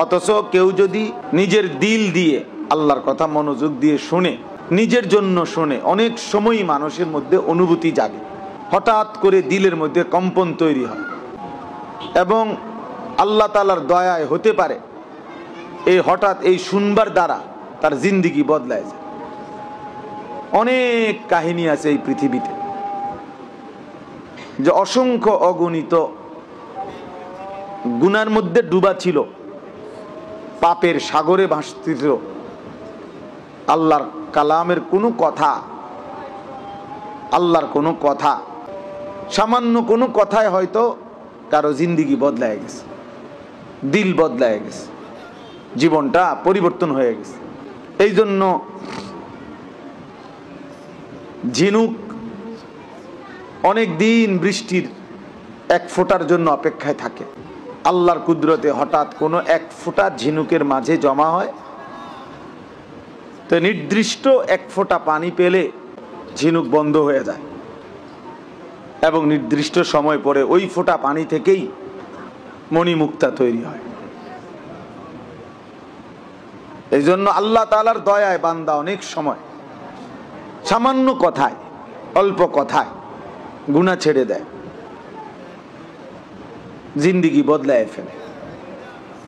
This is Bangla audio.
অথচ কেউ যদি নিজের দিল দিয়ে আল্লাহর কথা মনোযোগ দিয়ে শুনে, নিজের জন্য শুনে, অনেক সময় মানুষের মধ্যে অনুভূতি জাগে, হঠাৎ করে দিলের মধ্যে কম্পন তৈরি হয় এবং আল্লাহ তাআলার দয়ায় হতে পারে এই হঠাৎ এই শুনবার দ্বারা তার জিন্দেগি বদলায় যায়। অনেক কাহিনী আছে এই পৃথিবীতে, যে অসংখ্য অগণিত গুনার মধ্যে ডুবা ছিল, পাপের সাগরে ভাসছিল, আল্লাহর কালামের কোনো কথা, আল্লাহর কোনো কথা, সামান্য কোনো কথায় হয়তো কারো জিন্দেগি বদলায় গেছে, দিল বদলায় গেছে, জীবনটা পরিবর্তন হয়ে গেছে। এই জন্য ঝিনুক অনেক দিন বৃষ্টির এক ফোঁটার জন্য অপেক্ষায় থাকে। আল্লাহর কুদরতে হঠাৎ কোনো এক ফোঁটা ঝিনুকের মাঝে জমা হয়, তো নির্দিষ্ট এক ফোঁটা পানি পেলে ঝিনুক বন্ধ হয়ে যায় এবং নির্দিষ্ট সময় পরে ওই ফোঁটা পানি থেকেই মণিমুক্তা তৈরি হয়। এই জন্য আল্লাহ তাআলার দয়ায় বান্দা অনেক সময় সামান্য কথায়, অল্প কথায় গুনাহ ছেড়ে দেয়, জিন্দেগি বদলায় ফেলে।